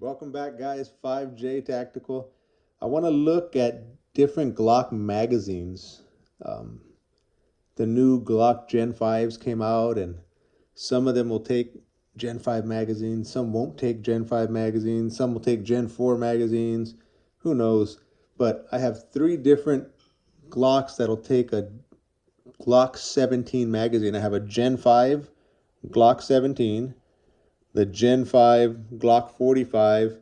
Welcome back, guys. 5J Tactical. I want to look at different Glock magazines. Um, the new Glock Gen 5s came out, and some of them will take Gen 5 magazines, some won't take Gen 5 magazines, some will take Gen 4 magazines. Who knows? But I have three different Glocks that'll take a Glock 17 magazine. I have a Gen 5 Glock 17, the Gen 5 Glock 45,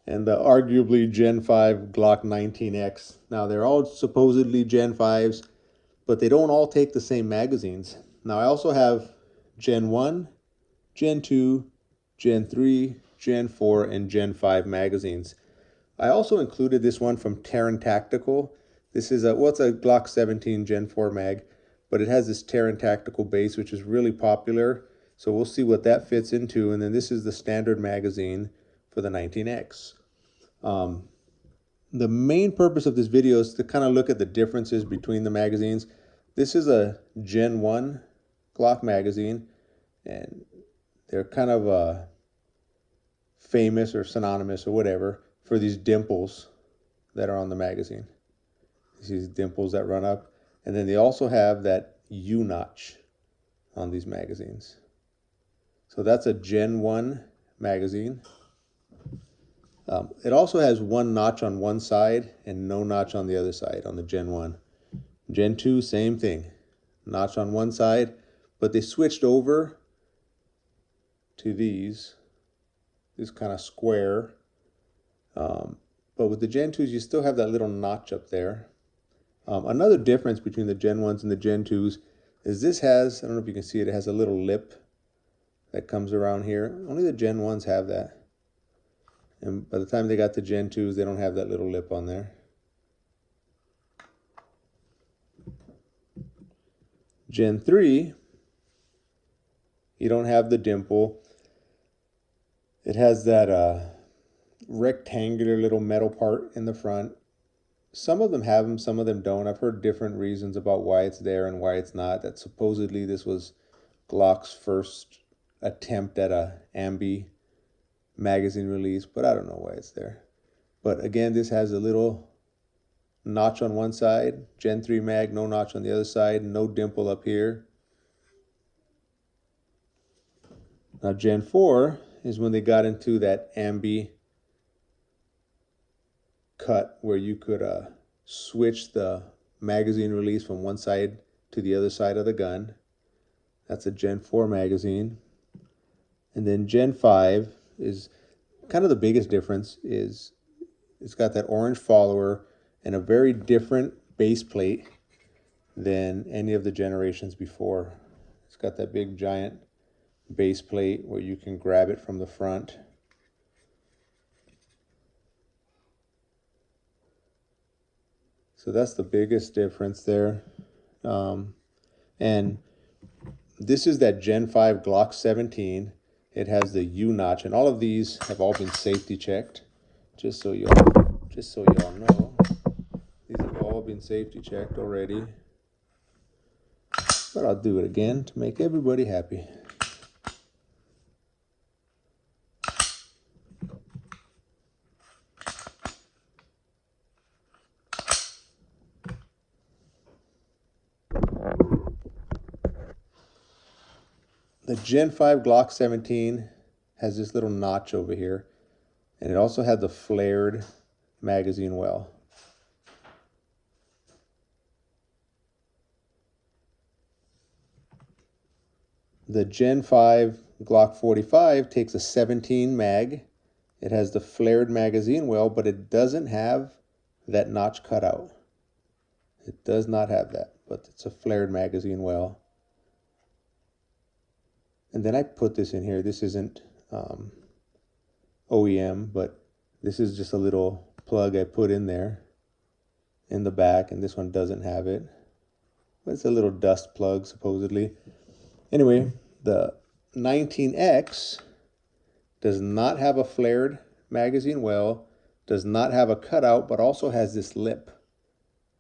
and the arguably Gen 5 Glock 19X. Now, they're all supposedly Gen 5s, but they don't all take the same magazines. Now, I also have Gen 1, Gen 2, Gen 3, Gen 4, and Gen 5 magazines. I also included this one from Terran Tactical. This is it's a Glock 17 Gen 4 mag, but it has this Terran Tactical base, which is really popular. So we'll see what that fits into. And then this is the standard magazine for the 19X. The main purpose of this video is to kind of look at the differences between the magazines. This is a Gen 1 Glock magazine, and they're kind of famous or synonymous or whatever for these dimples that are on the magazine. These dimples that run up. And then they also have that U-notch on these magazines. So that's a Gen 1 magazine. It also has one notch on one side and no notch on the other side on the Gen 1. Gen 2, same thing. Notch on one side, but they switched over to these kind of square. But with the Gen 2s, you still have that little notch up there. Another difference between the Gen 1s and the Gen 2s is this has, I don't know if you can see it, it has a little lip that comes around here. Only the Gen 1s have that. And by the time they got to Gen 2s, they don't have that little lip on there. Gen 3, you don't have the dimple. It has that rectangular little metal part in the front. Some of them have them, some of them don't. I've heard different reasons about why it's there and why it's not. That supposedly this was Glock's first attempt at a ambi magazine release, but I don't know why it's there. But again, this has a little notch on one side. Gen 3 mag, no notch on the other side, no dimple up here. Now Gen 4 is when they got into that ambi cut where you could switch the magazine release from one side to the other side of the gun. That's a Gen 4 magazine. And then Gen 5 is kind of the biggest difference is it's got that orange follower and a very different base plate than any of the generations before. It's got that big giant base plate where you can grab it from the front. So that's the biggest difference there. And this is that Gen 5 Glock 17. It has the U-notch, and all of these have all been safety checked. Just so y'all know, these have all been safety checked already. But I'll do it again to make everybody happy. The Gen 5 Glock 17 has this little notch over here, and it also had the flared magazine well. The Gen 5 Glock 45 takes a 17 mag. It has the flared magazine well, but it doesn't have that notch cut out. It does not have that, but it's a flared magazine well. And then I put this in here. This isn't OEM, but this is just a little plug I put in there in the back, and this one doesn't have it. But it's a little dust plug, supposedly. Anyway, the 19X does not have a flared magazine well, does not have a cutout, but also has this lip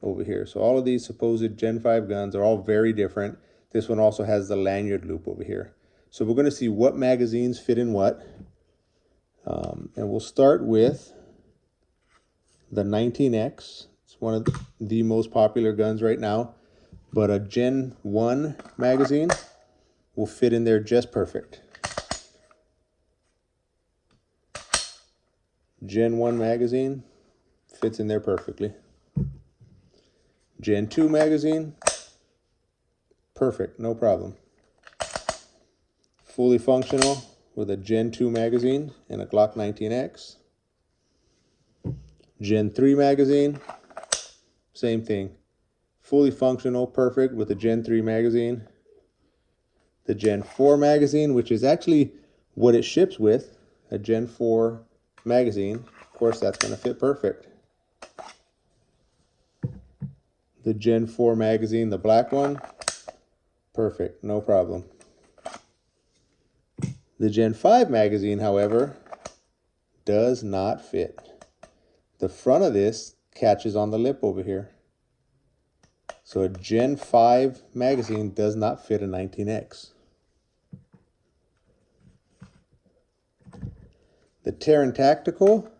over here. So all of these supposed Gen 5 guns are all very different. This one also has the lanyard loop over here. So we're going to see what magazines fit in what. And we'll start with the 19X. It's one of the most popular guns right now, but a Gen 1 magazine will fit in there just perfect. Gen 1 magazine fits in there perfectly. Gen 2 magazine, perfect, no problem. Fully functional with a Gen 2 magazine and a Glock 19X. Gen 3 magazine, same thing. Fully functional, perfect with a Gen 3 magazine. The Gen 4 magazine, which is actually what it ships with, a Gen 4 magazine. Of course, that's going to fit perfect. The Gen 4 magazine, the black one, perfect, no problem. The Gen 5 magazine, however, does not fit. The front of this catches on the lip over here. So a Gen 5 magazine does not fit a 19X. The Terran Tactical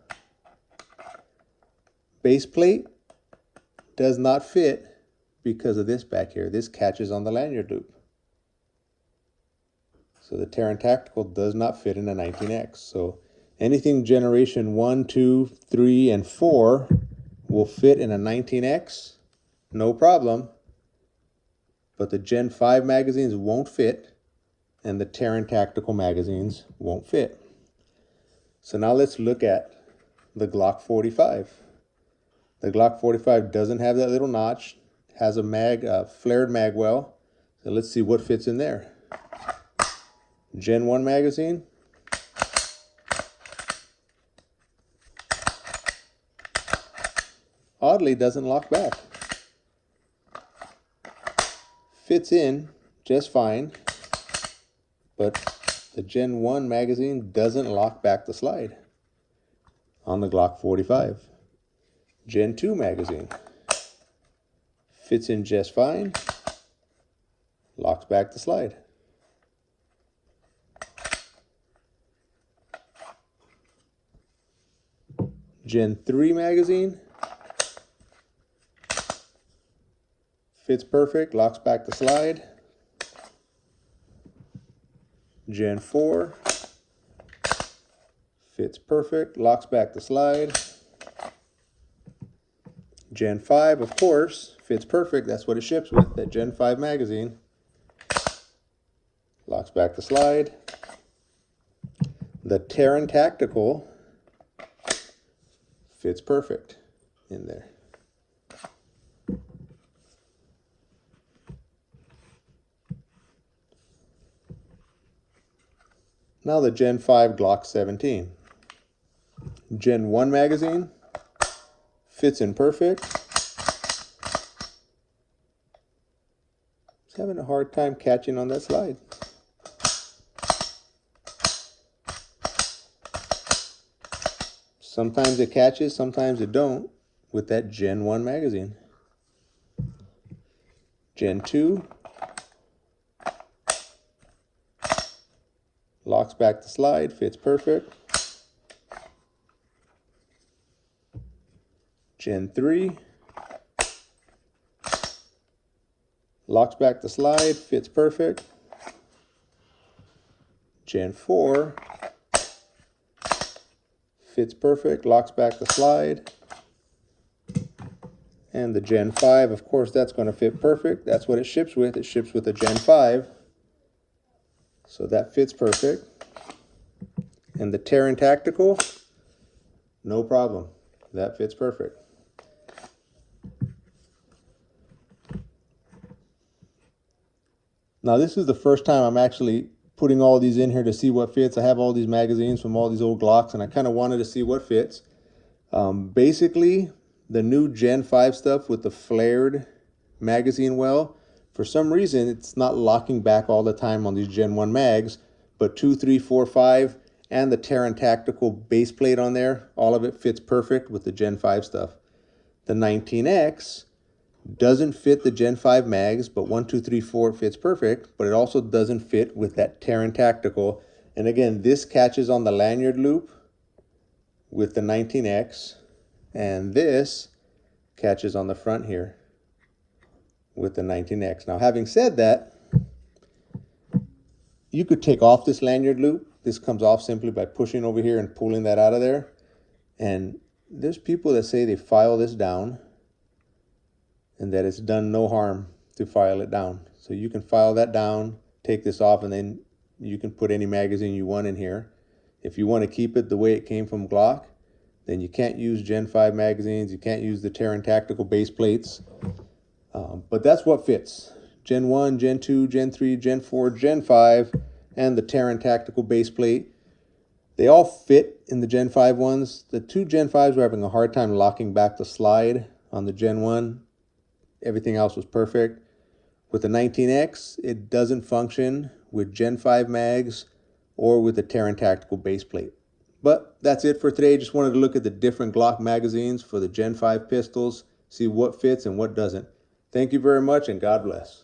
base plate does not fit because of this back here. This catches on the lanyard loop. So the Terran Tactical does not fit in a 19X. So anything generation 1, 2, 3, and 4 will fit in a 19X, no problem. But the Gen 5 magazines won't fit, and the Terran Tactical magazines won't fit. So now let's look at the Glock 45. The Glock 45 doesn't have that little notch, has a flared mag well. So let's see what fits in there. Gen 1 magazine. Oddly, doesn't lock back. Fits in just fine, but the Gen 1 magazine doesn't lock back the slide on the Glock 45. Gen 2 magazine fits in just fine, locks back the slide. Gen 3 magazine fits perfect, locks back the slide. Gen 4 fits perfect, locks back the slide. Gen 5, of course, fits perfect. That's what it ships with, that Gen 5 magazine. Locks back the slide. The Terran Tactical fits perfect in there. Now the Gen 5 Glock 17. Gen 1 magazine fits in perfect. It's having a hard time catching on that slide. Sometimes it catches, sometimes it don't with that Gen 1 magazine. Gen 2 locks back the slide, fits perfect. Gen 3 locks back the slide, fits perfect. Gen 4 fits perfect, locks back the slide. And the Gen 5, of course, that's going to fit perfect. That's what it ships with. It ships with a Gen 5. So that fits perfect. And the Terran Tactical, no problem. That fits perfect. Now this is the first time I'm actually putting all these in here to see what fits. I have all these magazines from all these old Glocks, and I kind of wanted to see what fits. Basically, the new Gen 5 stuff with the flared magazine well, for some reason, it's not locking back all the time on these Gen 1 mags, but 2, 3, 4, 5, and the Terran Tactical base plate on there, all of it fits perfect with the Gen 5 stuff. The 19X doesn't fit the Gen 5 mags, but 1, 2, 3, 4 fits perfect, but it also doesn't fit with that Terran Tactical. And again, this catches on the lanyard loop with the 19X, and this catches on the front here with the 19X. Now, having said that, you could take off this lanyard loop. This comes off simply by pushing over here and pulling that out of there. And there's people that say they file this down and that it's done no harm to file it down. So you can file that down, take this off, and then you can put any magazine you want in here. If you want to keep it the way it came from Glock, then you can't use Gen 5 magazines. You can't use the Terran Tactical base plates. But that's what fits. Gen 1, Gen 2, Gen 3, Gen 4, Gen 5, and the Terran Tactical base plate. They all fit in the Gen 5 ones. The two Gen 5s were having a hard time locking back the slide on the Gen 1. Everything else was perfect. With the 19X, it doesn't function with Gen 5 mags or with the Terran Tactical base plate. But that's it for today. Just wanted to look at the different Glock magazines for the Gen 5 pistols, see what fits and what doesn't. Thank you very much, and God bless.